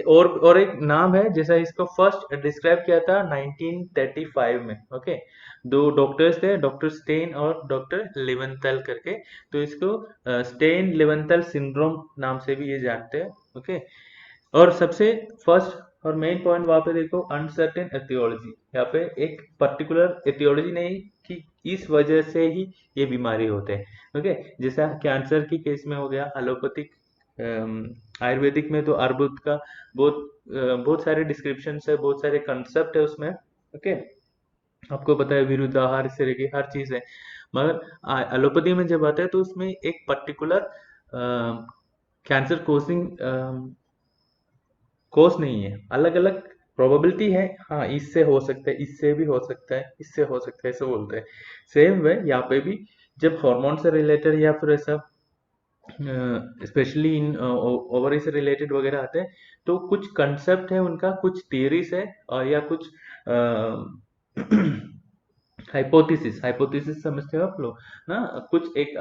और एक नाम है, जैसा इसको फर्स्ट डिस्क्राइब किया था 1935 में। ओके, दो डॉक्टर्स थे, डॉक्टर स्टेन और डॉक्टर लिवेंथल करके। तो इसको स्टेन लिवेंथल सिंड्रोम नाम से भी ये जानते हैं। ओके, और सबसे फर्स्ट और मेन पॉइंट वहां पे देखो, अनसर्टेन एथियोलॉजी। यहाँ पे एक पर्टिकुलर एथियोलॉजी नहीं कि इस वजह से ही ये बीमारी होते हैं। ओके, जैसा कैंसर की केस में हो गया, एलोपैथिक आयुर्वेदिक में तो अर्बुद का बहुत बहुत सारे डिस्क्रिप्शन है, बहुत सारे कंसेप्ट है उसमें। ओके, आपको पता है विरुद्धाहार इस तरह की हर चीज है। मगर एलोपैथी में जब आता है तो उसमें एक पर्टिकुलर कैंसर कोसिंग कोर्स नहीं है, अलग अलग प्रोबेबिलिटी है। हाँ, इससे हो सकता है, इससे भी हो सकता है, इससे हो सकता है, ऐसे बोलते हैं। सेम वे यहाँ पे भी जब हार्मोन से रिलेटेड या फिर ऐसा स्पेशली इन ओवरी से रिलेटेड वगैरह आते हैं, तो कुछ कंसेप्ट है उनका, कुछ थियरीज है, और या कुछ हाइपोथेसिस, हाइपोथेसिस समझते हो आप लोग ना? कुछ एक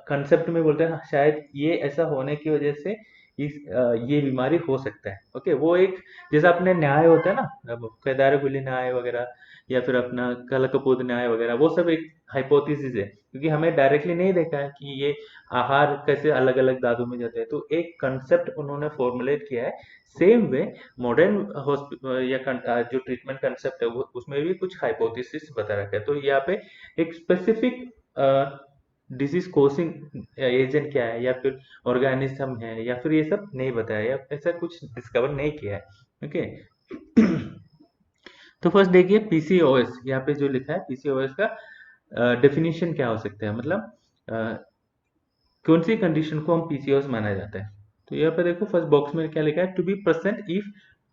कंसेप्ट में बोलते हैं, हाँ, शायद ये ऐसा होने की वजह से ये बीमारी हो सकता है। ओके, वो एक जैसा अपने न्याय होता है ना, अब केदारकुली न्याय वगैरह या फिर अपना कलकपोत न्याय वगैरह, वो सब एक हाइपोथेसिस है, क्योंकि हमें डायरेक्टली नहीं देखा है कि ये आहार कैसे अलग अलग धातु में जाते हैं। तो एक कंसेप्ट उन्होंने फॉर्मुलेट किया है। सेम वे मॉडर्न या जो ट्रीटमेंट कंसेप्ट है वो उसमें भी कुछ हाइपोथेसिस बता रखा है। तो यहाँ पे एक स्पेसिफिक डिजीज कोसिंग एजेंट क्या है या फिर ऑर्गेनिज्म है या फिर ये सब नहीं बताया, या ऐसा कुछ डिस्कवर नहीं किया है। ओके, तो फर्स्ट देखिए पीसीओएस, यहाँ पे जो लिखा है पीसीओएस का डेफिनेशन क्या हो सकता है, मतलब कौन सी कंडीशन को हम पीसीओएस माना जाता है। तो यहाँ पे देखो फर्स्ट बॉक्स में क्या लिखा है, to be present if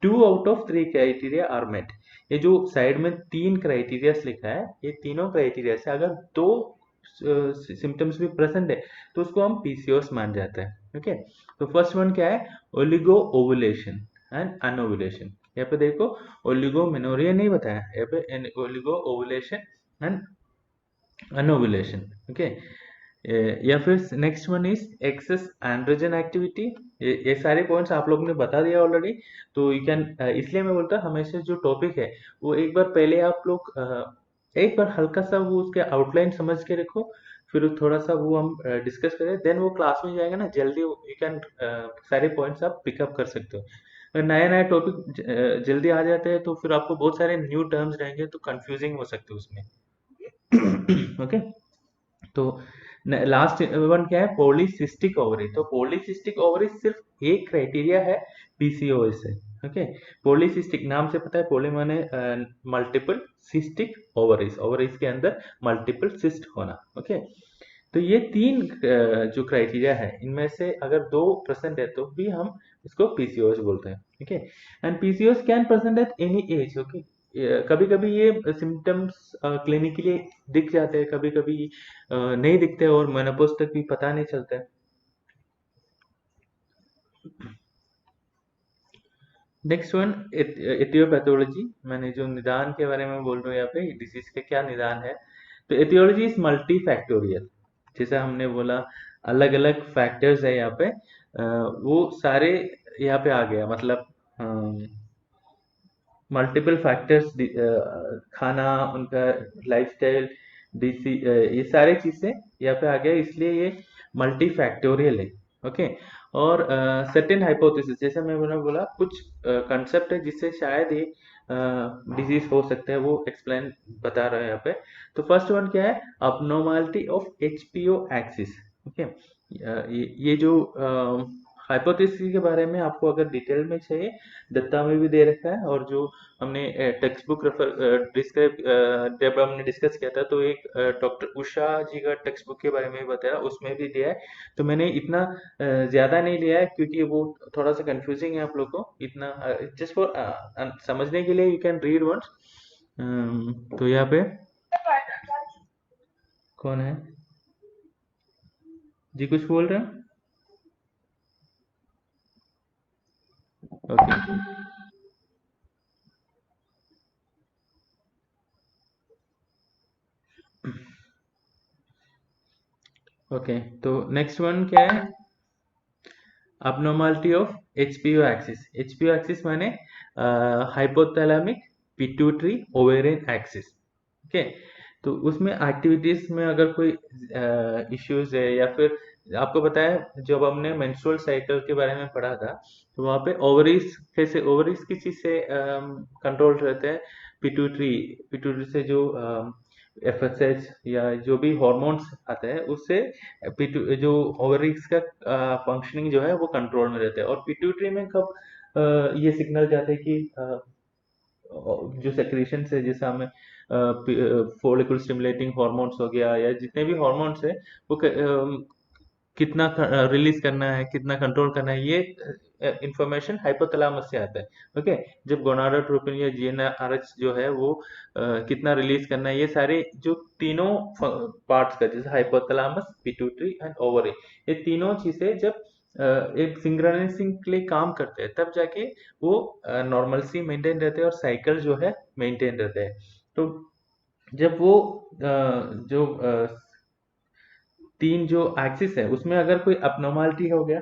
2 out of 3 criteria are met. ये जो साइड में 3 क्राइटेरिया लिखा है, ये तीनों क्राइटेरिया से अगर 2 सिम्टम्स भी प्रेजेंट है तो उसको हम पीसीओएस मान जाते हैं। ओके, तो फर्स्ट वन क्या है, ओलिगो ओवुलेशन एंड अनओवुलेशन। यहाँ पे देखो ओलिगो मेनोरिया नहीं बताया, यहाँ पे oligo ovulation and anovulation. Okay, या फिर next one is excess androgen activity. ये सारे पॉइंट्स आप लोगों ने बता दिया ऑलरेडी। तो यू कैन, इसलिए मैं बोलता हमेशा जो टॉपिक है वो एक बार पहले आप लोग एक बार हल्का सा वो उसके आउटलाइन समझ के रखो, फिर थोड़ा सा वो हम डिस्कस करें, देन वो क्लास में जाएगा ना जल्दी, यू कैन सारे पॉइंट्स आप पिकअप कर सकते हो। अगर नया नया टॉपिक जल्दी आ जाते हैं तो फिर आपको बहुत सारे न्यू टर्म्स रहेंगे तो कंफ्यूजिंग हो सकते हैं उसमें। ओके, तो लास्ट वन क्या है, पॉलीसिस्टिक ओवरी। तो पॉलीसिस्टिक ओवरी सिर्फ एक क्राइटेरिया है पीसीओएस से। ओके, पॉलीसिस्टिक नाम से पता है, पॉली माने मल्टीपल, सिस्टिक ओवरीज, ओवरीज के अंदर मल्टीपल सिस्ट होना। ओके, तो ये तीन जो क्राइटेरिया है इनमें से अगर 2 परसेंट है तो भी हम इसको पीसीओएस बोलते हैं। ठीक है, and PCOS can present at any as. Okay, कभी कभी ये सिम्टम्स क्लिनिकली दिख जाते हैं, कभी कभी नहीं दिखते और मेनोपॉज तक भी पता नहीं चलता है। Next one etiopathology. मैंने जो निदान के बारे में बोल रहा हूँ यहाँ पे, डिजीज के क्या निदान है। तो एथियोलॉजी इज मल्टी फैक्टोरियल, जैसा हमने बोला अलग अलग फैक्टर्स है यहाँ पे, वो सारे यहाँ पे आ गया, मतलब मल्टीपल फैक्टर्स, खाना, उनका लाइफस्टाइल, ये सारे चीजें यहाँ पे आ गया, इसलिए ये मल्टी फैक्टोरियल है। ओके, और सर्टेन हाइपोथेसिस, जैसे मैं बोला कुछ कंसेप्ट है जिससे शायद ये डिजीज हो सकता है, वो एक्सप्लेन बता रहे हैं यहाँ पे। तो फर्स्ट वन क्या है, abnormality of HBO axis. Okay, ये जो हाइपोथेसिस के बारे में आपको अगर डिटेल में चाहिए, दत्ता में भी दे रखा है, और जो हमने टेक्स्ट बुक रेफर डिस्क्राइब जब हमने डिस्कस किया था तो एक डॉक्टर उषा जी का टेक्स्ट बुक के बारे में भी बताया, उसमें भी दिया है। तो मैंने इतना ज्यादा नहीं लिया है क्योंकि वो थोड़ा सा कंफ्यूजिंग है आप लोग को, इतना जस्ट फॉर समझने के लिए यू कैन रीड वंस। तो यहाँ पे कौन है जी, कुछ बोल रहे हैं? ओके, ओके, तो नेक्स्ट वन क्या है, abnormality of HPO axis. HPO axis माने hypothalamic pituitary ovarian axis. Okay, तो उसमें एक्टिविटीज में अगर कोई इश्यूज है या फिर आपको पता है जब हमने मेंस्ट्रुअल साइकिल के बारे में पढ़ा था तो वहाँ पे ओवरीज कैसे ओवरीज किस चीज से कंट्रोल रहते हैं, पिट्यूटरी पिट्यूटरी से जो एफएसएच या जो भी हॉर्मोन्स आते हैं उससे जो ओवरीज का फंक्शनिंग जो है वो कंट्रोल में रहता है। और पिट्यूटरी में कब ये सिग्नल जाते हैं कि जो सेक्रेशन है जैसे हमें फॉलिकल स्टिमुलेटिंग हॉर्मोन्स हो गया या जितने भी हॉर्मोन्स है वो कितना रिलीज करना है कितना कंट्रोल करना है, ये इंफॉर्मेशन हाइपोथैलेमस से आता है। ओके, जब गोनाडोट्रोपिन या जीएनआरएच जो है वो कितना रिलीज करना है, ये सारे जो तीनों पार्ट्स का जैसे हाइपोथैलेमस पिट्यूटरी एंड ओवरी, ये तीनों चीजें जब एक सिंक्रोनाइजिंग के लिए काम करते हैं तब जाके वो नॉर्मलसी मेंटेन रहते हैं और साइकिल जो है मेंटेन रहते हैं। तो जब वो जो तीन जो एक्सिस है उसमें अगर कोई abnormality हो गया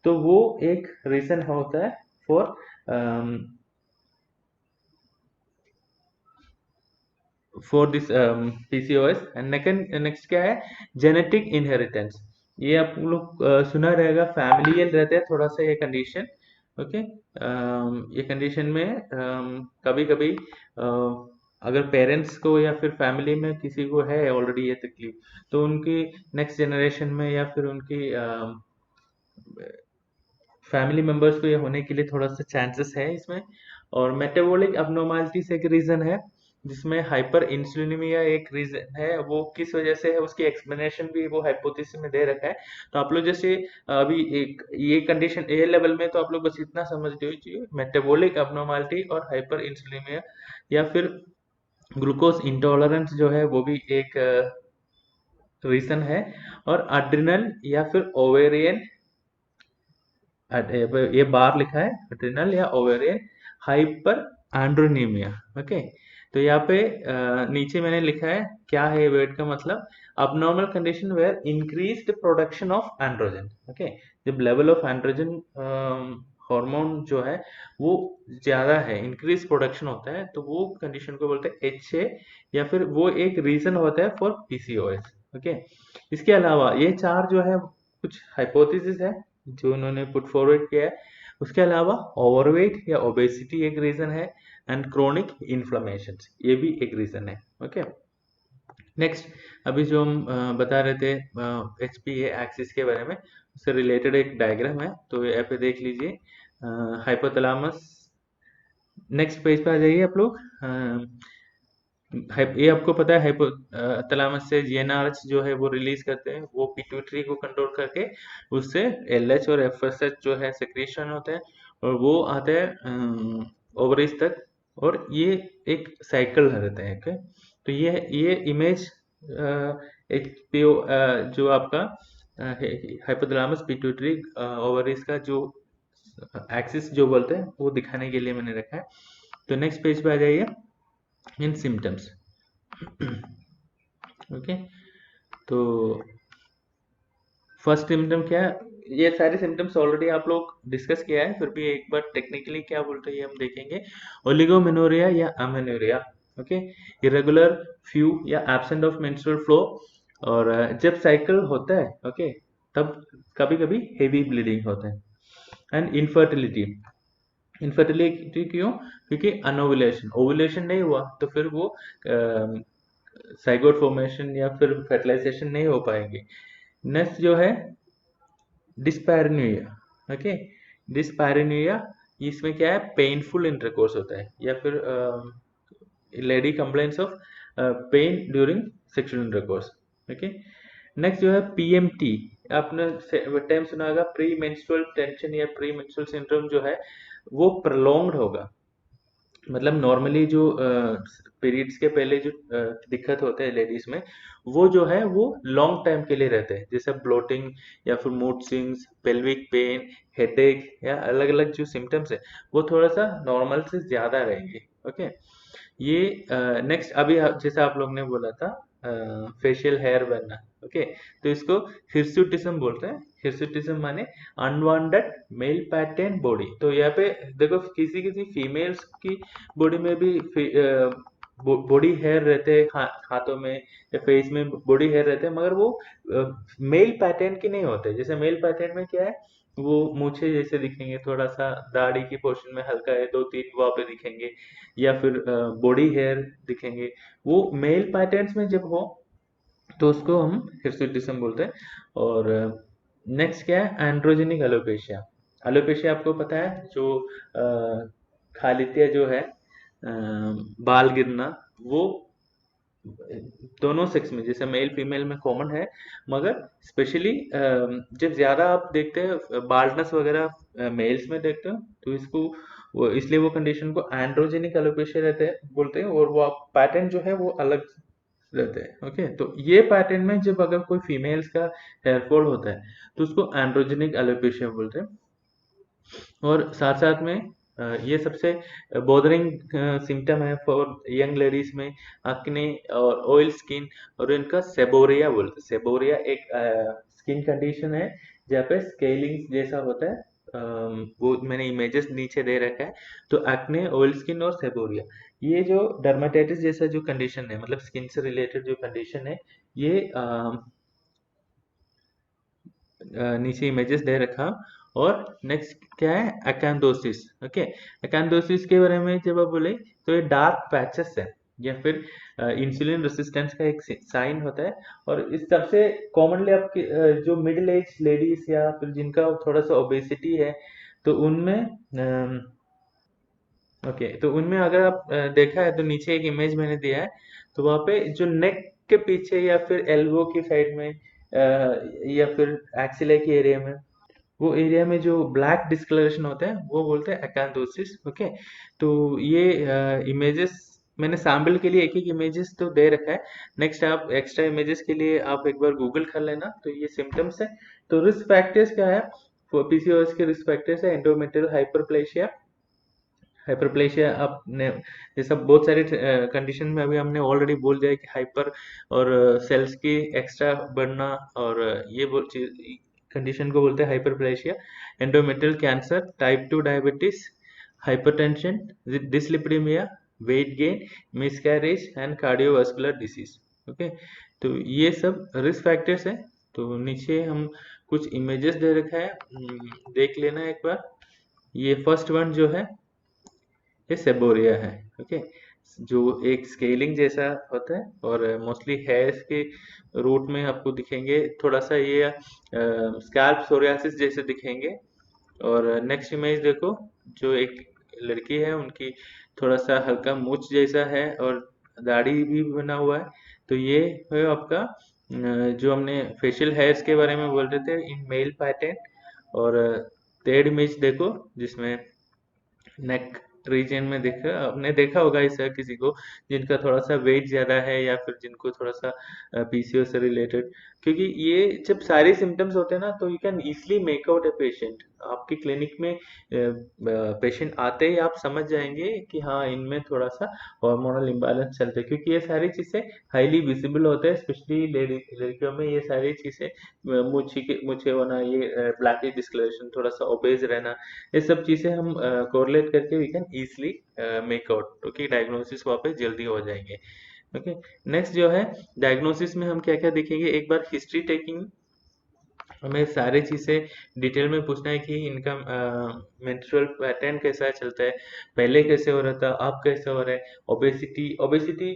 तो वो एक रीजन होता है for this PCOS. And next क्या है, जेनेटिक इनहेरिटेंस। ये आप लोग सुना रहेगा, फैमिलियल रहता है थोड़ा सा ये कंडीशन। ओके, ये कंडीशन में कभी कभी अगर पेरेंट्स को या फिर फैमिली में किसी को है ऑलरेडी ये तकलीफ तो उनकी नेक्स्ट जनरेशन में या फिर उनकी फैमिली मेंबर्स को ये होने के लिए थोड़ा सा चांसेस है इसमें। और मेटाबॉलिक अबनॉर्मलिटीज एक रीजन है जिसमें हाइपर इंसुलिनिमिया एक रीजन है। वो किस वजह से है उसकी एक्सप्लेनेशन भी वो हाइपोथेसिस में दे रखा है। तो आप लोग जैसे अभी एक ये कंडीशन ए लेवल में तो आप लोग बस इतना समझ लीजिए, मेटाबॉलिक अबनॉर्मलिटी और हाइपर इंसुलिनिमिया या फिर ग्लूकोज इंटॉलरेंस जो है वो भी एक रीजन है। और अड्रिनल या फिर ओवेरियन, ये बार लिखा है एड्रिनल या ओवेरियन हाइपर एंड्रोनीमिया। ओके, तो यहाँ पे नीचे मैंने लिखा है क्या है वर्ड का मतलब, abnormal condition where increased production of androgen. Okay, जब लेवल ऑफ एंड्रोजन हार्मोन जो है वो ज्यादा है, इंक्रीज प्रोडक्शन होता है, तो वो कंडीशन को बोलते हैं एचए या फिर वो एक रीजन होता है फॉर पीसीओएस। ओके, इसके अलावा ये चार जो है कुछ हाइपोथेसिस है जो उन्होंने पुट फॉरवर्ड किया है। उसके अलावा ओवरवेट या ओबेसिटी एक रीजन है एंड क्रोनिक इन्फ्लेमेशन ये भी एक रीजन है। ओके, नेक्स्ट अभी जो हम बता रहे थे एचपीए एक्सिस के बारे में, उससे रिलेटेड एक डायग्राम है तो यहाँ पे देख लीजिए। हाइपोथैलेमस, नेक्स्ट पेज पे आ जाइए आप लोग। ये आपको पता है हाइपोथैलेमस से जीएनआरएच जो है वो रिलीज करते हैं, वो पिट्यूटरी को कंट्रोल करके उससे एलएच और एफएसएच जो है सेक्रेशन होते हैं और वो आते हैं ओवरीज तक और ये एक साइकिल रहता है। ओके, तो ये इमेज एक पीओ जो आपका हाइपोथैलेमस पिट्यूटरी ओवरीज का जो एक्सिस जो बोलते हैं वो दिखाने के लिए मैंने रखा है। तो नेक्स्ट पेज पे आ जाइए, इन सिम्टम्स। ओके, तो फर्स्ट सिम्टम क्या है, ये सारे सिम्टम्स ऑलरेडी आप लोग डिस्कस किया है, फिर भी एक बार टेक्निकली क्या बोलते हैं ये हम देखेंगे। ओलिगोमेनोरिया या अमेनोरिया। ओके, इरेगुलर फ्यू या एब्सेंट ऑफ मेंस्ट्रुअल फ्लो, और जब साइकिल होता है ओके तब कभी कभी हेवी ब्लीडिंग होता है। एंड इनफर्टिलिटी, इनफर्टिलिटी क्यों, क्योंकि अनोवुलेशन, ओवुलेशन नहीं हुआ तो फिर वो साइगोट फॉर्मेशन या फिर फर्टिलाइजेशन नहीं हो पाएंगे। नेक्स्ट जो है डिस्पैरेन्यूया। ओके, डिस्पैरेन्यूया इसमें क्या है, पेनफुल इंटरकोर्स होता है या फिर lady complains of pain during sexual intercourse. Okay, next जो है पीएमटी, आपने टर्म सुना होगा, प्री मेंस्ट्रुअल टेंशन या प्री मेंस्ट्रुअल सिंड्रोम जो है वो प्रलोंग्ड होगा। मतलब नॉर्मली जो पीरियड्स के पहले जो दिक्कत होते हैं लेडीज में वो जो है वो लॉन्ग टाइम के लिए रहते हैं, जैसे ब्लोटिंग या फिर mood swings, pelvic pain, headache या अलग अलग जो सिम्टम्स है वो थोड़ा सा नॉर्मल से ज्यादा रहेंगे। ओके, ये नेक्स्ट अभी जैसे आप लोग ने बोला था फेशियल हेयर बनना। ओके, तो इसको हिर्सुटिज्म बोलते हैं। हिर्सुटिज्म माने अनवांटेड मेल पैटर्न बॉडी। तो यहाँ पे देखो किसी किसी फीमेल्स की बॉडी में भी बॉडी हेयर रहते हैं, हाथों में या फेस में बॉडी हेयर रहते हैं, मगर वो मेल पैटर्न के नहीं होते। जैसे मेल पैटर्न में क्या है, वो मूछे जैसे दिखेंगे, थोड़ा सा दाढ़ी की पोर्शन में हल्का है, दो तीन वहां पे दिखेंगे, या फिर बॉडी हेयर दिखेंगे। वो मेल पैटर्न्स में जब हो तो उसको हम हिर्सुटिज्म बोलते हैं। और नेक्स्ट क्या है, एंड्रोजेनिक एलोपेशिया। एलोपेशिया आपको पता है, जो खालित्य जो है, बाल गिरना, वो दोनों सेक्स में, जैसे मेल फीमेल में कॉमन है, मगर स्पेशली जब ज्यादा आप देखते हैं बाल्डनेस वगैरह मेल्स में देखते हो, तो इसको इसलिए वो कंडीशन को एंड्रोजेनिक एलोपेशिया रहते हैं बोलते हैं। और वो पैटर्न जो है वो अलग रहते हैं। ओके, तो ये पैटर्न में जब अगर कोई फीमेल्स का हेयरफॉल होता है तो उसको एंड्रोजेनिक एलोपेशिया बोलते हैं। और साथ साथ में ये सबसे बोदरिंग सिम्टम है फॉर यंग लेडीज में, एक्ने और ऑयल स्किन। और इनका सेबोरिया बोलते हैं। सेबोरिया एक स्किन कंडीशन है जहाँ पे स्केलिंग जैसा होता है। वो मैंने इमेजेस नीचे दे रखा है। तो एक्ने, ऑयल स्किन और सेबोरिया, ये जो डर्माटाइटिस जैसा जो कंडीशन है, मतलब स्किन से रिलेटेड जो कंडीशन है, ये नीचे इमेजेस दे रखा। और नेक्स्ट क्या है, अकैंथोसिस। ओके, अकैंथोसिस के बारे में जब आप बोले तो ये डार्क पैचेस है, या फिर इंसुलिन रेसिस्टेंस का एक साइन होता है। और इस सबसे कॉमनली आपके जो मिडिल एज लेडीज या फिर जिनका थोड़ा सा ओबेसिटी है, तो उनमें ओके, तो उनमें अगर आप देखा है तो नीचे एक इमेज मैंने दिया है। तो वहाँ पे जो नेक के पीछे या फिर एल्बो की साइड में या फिर एक्सिला की एरिया में, वो एरिया में जो ब्लैक डिस्कलरेशन होता है वो बोलते हैं अकैंथोसिस। ओके, तो ये इमेजेस मैंने सैम्पल के लिए एक एक इमेजेस तो दे रखा है। नेक्स्ट आप एक्स्ट्रा इमेजेस के लिए आप एक बार गूगल कर लेना। तो ये सिम्टम्स है। तो रिस्क फैक्टर्स क्या है, पीसीओएस के रिस्क फैक्टर्स है एंडोमेट्रियल हाइपरप्लेशिया। हाइपरप्लेशिया आपने, ये सब बहुत सारे कंडीशन में अभी हमने ऑलरेडी बोल दिया है कि हाइपर और सेल्स की एक्स्ट्रा बढ़ना, और ये कंडीशन को बोलते हैं hyperplasia. Endometrial cancer, type 2 diabetes, hypertension, dyslipidaemia, weight gain, miscarriage and cardiovascular disease. Okay, तो ये सब रिस्क फैक्टर्स हैं। तो नीचे हम कुछ इमेजेस दे रखा है, देख लेना एक बार। ये फर्स्ट वन जो है ये सेबोरिया है। ओके, जो एक स्केलिंग जैसा होता है, और मोस्टली हेयर्स के रूट में आपको दिखेंगे, थोड़ा सा ये स्कैल्प सोरियासिस जैसे दिखेंगे। और नेक्स्ट इमेज देखो, जो एक लड़की है उनकी थोड़ा सा हल्का मूछ जैसा है, और दाढ़ी भी बना हुआ है। तो ये है आपका जो हमने फेशियल हेयर्स के बारे में बोल रहे थे इन मेल पैटर्न। और थर्ड इमेज देखो, जिसमें नेक रीजन में देखा, आपने देखा होगा ऐसा किसी को जिनका थोड़ा सा वेट ज्यादा है, या फिर जिनको थोड़ा सा पीसीओ से रिलेटेड। क्योंकि ये जब सारे सिम्टम्स होते हैं ना, तो you can easily make out a patient. आपकी क्लिनिक में पेशेंट आते ही आप समझ जाएंगे कि हाँ, इनमें थोड़ा सा हार्मोनल इम्बैलेंस चलते हैं, क्योंकि ये सारी चीजें हाईली विजिबल होते हैं, स्पेशली लड़कियों में ये सारी चीजें, मुझे होना, ये ब्लैकिश डिस्कलरेशन, थोड़ा सा ओबेज रहना, ये सब चीजें हम कोरिलेट करके we can easily make out. Okay, diagnosis वहाँ पे जल्दी हो जाएंगे। ओके, नेक्स्ट जो है, डायग्नोसिस में हम क्या क्या देखेंगे, एक बार हिस्ट्री टेकिंग, हमें सारी चीजें डिटेल में पूछना है कि इनका मेंस्ट्रुअल पैटर्न कैसा चलता है, पहले कैसे हो रहा था, अब कैसे हो रहा है। ओबेसिटी, ओबेसिटी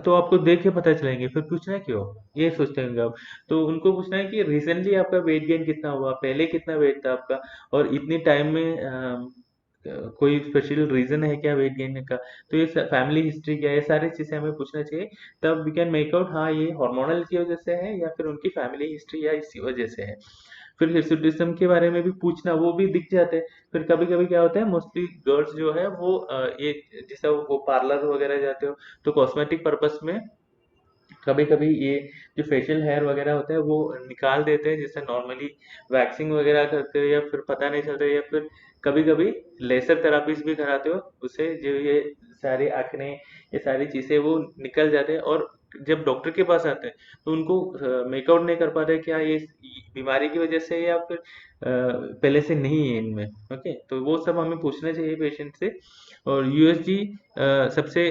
तो आपको देख के पता चलेंगे, फिर पूछना है क्यों, ये सोचते होंगे आप। तो उनको पूछना है कि रिसेंटली आपका वेट गेन कितना हुआ, पहले कितना वेट था आपका, और इतनी टाइम में कोई स्पेशल रीजन है क्या वेट गेन का। तो ये फैमिली हिस्ट्री क्या है, ये सारी चीजें हमें पूछना चाहिए। तब वी कैन मेक आउट, हाँ ये हार्मोनल की वजह से है या फिर उनकी फैमिली हिस्ट्री या इसी वजह से है। फिर हिर्सुटिज्म के बारे में भी पूछना, वो भी दिख जाते हैं। फिर कभी कभी क्या होता है, मोस्टली गर्ल्स जो है वो ये जैसा वो पार्लर वगैरह जाते हो, तो कॉस्मेटिक पर्पस में कभी कभी ये जो फेशियल हेयर वगैरह होता है वो निकाल देते हैं, जैसे नॉर्मली वैक्सिंग वगैरह करते हो, या फिर पता नहीं चलता, या फिर कभी कभी लेजर थेरापीज भी कराते हो, उससे जो ये सारे एक्ने, ये सारी चीजें वो निकल जाते हैं। और जब डॉक्टर के पास आते हैं तो उनको मेकआउट नहीं कर पा रहे क्या ये बीमारी की वजह से है या फिर पहले से नहीं है इनमें। ओके, तो वो सब हमें पूछना चाहिए पेशेंट से। और यूएसजी सबसे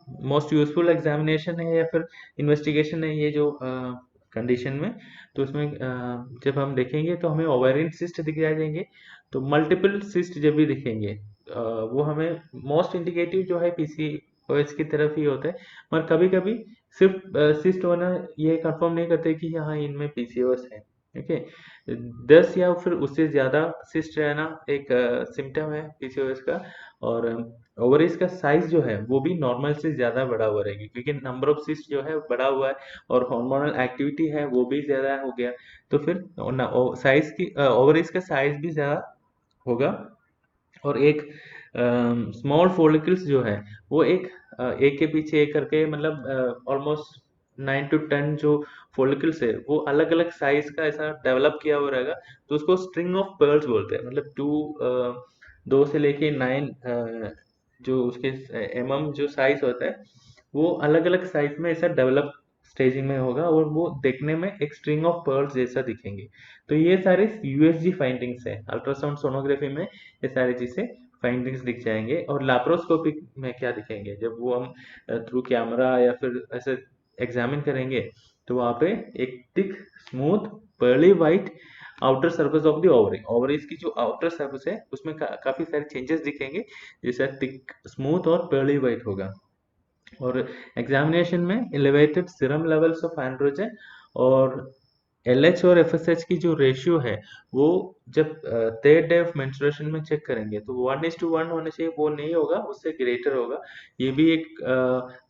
मोस्ट यूजफुल एग्जामिनेशन है या फिर इन्वेस्टिगेशन है ये जो कंडीशन में। तो उसमें जब हम देखेंगे तो हमें ओवेरियन सिस्ट दिख जाएंगे। तो मल्टीपल सिस्ट जब भी दिखेंगे वो हमें मोस्ट इंडिकेटिव जो है पीसीओएस की तरफ ही होता है। मगर कभी कभी सिर्फ सिस्ट होना ये कंफर्म नहीं करते कि हाँ इनमें पीसीओएस है। ओके, 10 या फिर उससे ज्यादा सिस्ट रहना एक सिम्टम है पीसीओएस का। और ओवरीज का साइज जो है वो भी नॉर्मल से ज्यादा बड़ा हुआ रहेगी, क्योंकि नंबर ऑफ सिस्ट जो है बड़ा हुआ है और हार्मोनल एक्टिविटी है वो भी ज्यादा हो गया। तो फिर साइज की ओवरीज का साइज भी ज्यादा होगा। और एक स्मॉल फॉलिकल्स जो है वो एक के पीछे एक करके मतलब ऑलमोस्ट 9 to 10 जो फॉलिकल्स है वो अलग अलग साइज का ऐसा डेवलप किया हुआ रहेगा। तो उसको स्ट्रिंग ऑफ पर्ल्स बोलते हैं। मतलब 2 से लेके 9 जो उसके जो साइज होता है वो अलग अलग साइज में ऐसा डेवलप स्टेजिंग में होगा और वो देखने में एक स्ट्रिंग ऑफ पर्ल्स जैसा दिखेंगे। तो ये सारे यूएसजी फाइंडिंग्स है अल्ट्रासाउंड सोनोग्राफी में। ये सारी चीजें फाइंडिंग्स दिख जाएंगे। और लैप्रोस्कोपिक में क्या दिखेंगे जब वो हम थ्रू कैमरा या फिर ऐसे एग्जामिन करेंगे तो वहाँ पे एक thick smooth pearly white outer surface of the ovary. Ovaries की जो आउटर सर्फेस है उसमें काफी सारे चेंजेस दिखेंगे, जैसे थिक स्मूथ और पर्ली वाइट होगा। और एग्जामिनेशन में elevated serum levels of androgen और एलएच और एफएसएच की जो रेशियो है वो जब थर्ड डे ऑफ मेंस्ट्रुएशन में चेक करेंगे तो 1:1 होना चाहिए, वो नहीं होगा, उससे ग्रेटर होगा। ये भी एक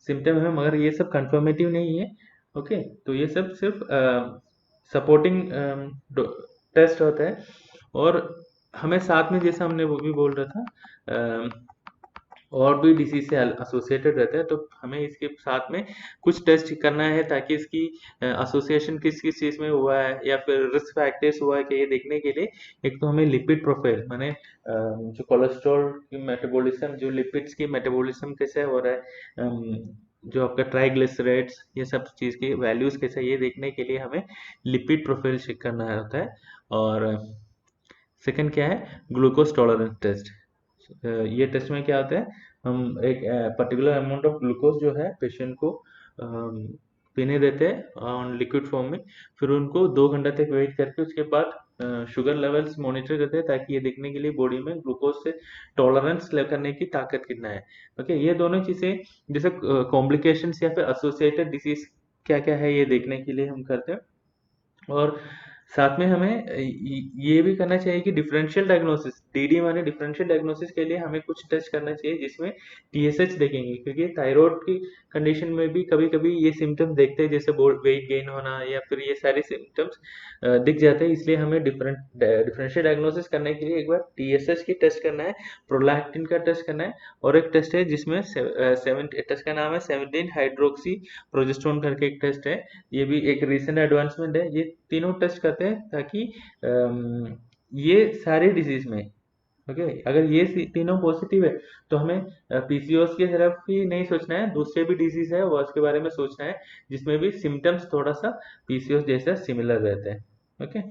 सिम्टम है मगर ये सब कंफर्मेटिव नहीं है। ओके, तो ये सब सिर्फ सपोर्टिंग टेस्ट होता है। और हमें साथ में जैसा हमने वो भी बोल रहा था और भी डिसीज से एसोसिएटेड रहते हैं तो हमें इसके साथ में कुछ टेस्ट करना है ताकि इसकी एसोसिएशन किस किस चीज में हुआ है या फिर रिस्क फैक्टर्स हुआ है कि ये देखने के लिए एक तो हमें लिपिड प्रोफाइल माने जो कोलेस्ट्रॉल की मेटाबॉलिज्म, जो लिपिड्स की मेटाबॉलिज्म कैसे हो रहा है, जो आपका ट्राइग्लिसराइड्स ये सब चीज की वैल्यूज कैसे है, ये देखने के लिए हमें लिपिड प्रोफाइल चेक करना होता है। और सेकंड क्या है, ग्लूकोज टॉलरेंस टेस्ट। ये टेस्ट में क्या होता है, हम एक पर्टिकुलर अमाउंट ऑफ ग्लूकोज जो है पेशेंट को पीने देते हैं ऑन लिक्विड फॉर्म में। फिर उनको 2 घंटा तक वेट करके उसके बाद शुगर लेवल्स मॉनिटर करते हैं ताकि ये देखने के लिए बॉडी में ग्लूकोज से टॉलरेंस करने की ताकत कितना है। ओके, ये दोनों चीजें जैसे कॉम्प्लिकेशंस या फिर एसोसिएटेड डिसीज क्या क्या है ये देखने के लिए हम करते हैं। और साथ में हमें ये भी करना चाहिए कि डिफरेंशियल डायग्नोसिस, डीडी माने डिफरेंशियल डायग्नोसिस के लिए हमें कुछ टेस्ट करना चाहिए जिसमें टीएसएच देखेंगे, क्योंकि थायराइड की कंडीशन में भी कभी कभी ये सिम्टम्स देखते हैं जैसे वेट गेन होना या फिर ये सारे सिम्टम्स दिख जाते हैं। इसलिए हमें डिफरेंशियल डायग्नोसिस करने के लिए एक बार टीएसएच की टेस्ट करना है, प्रोलैक्टिन का टेस्ट करना है। और एक टेस्ट है जिसमें टेस्ट का नाम है 17 हाइड्रोक्सी प्रोजेस्टेरोन करके एक टेस्ट है। ये भी एक रिसेंट एडवांसमेंट है। ये तीनों टेस्ट करते हैं ताकि ये सारे डिजीज में ओके अगर ये तीनों पॉजिटिव है तो हमें पीसीओएस की तरफ ही नहीं सोचना है, दूसरे भी डिजीज है वो उसके बारे में सोचना है जिसमें भी सिम्टम्स थोड़ा सा पीसीओएस जैसा सिमिलर रहते हैं। ओके।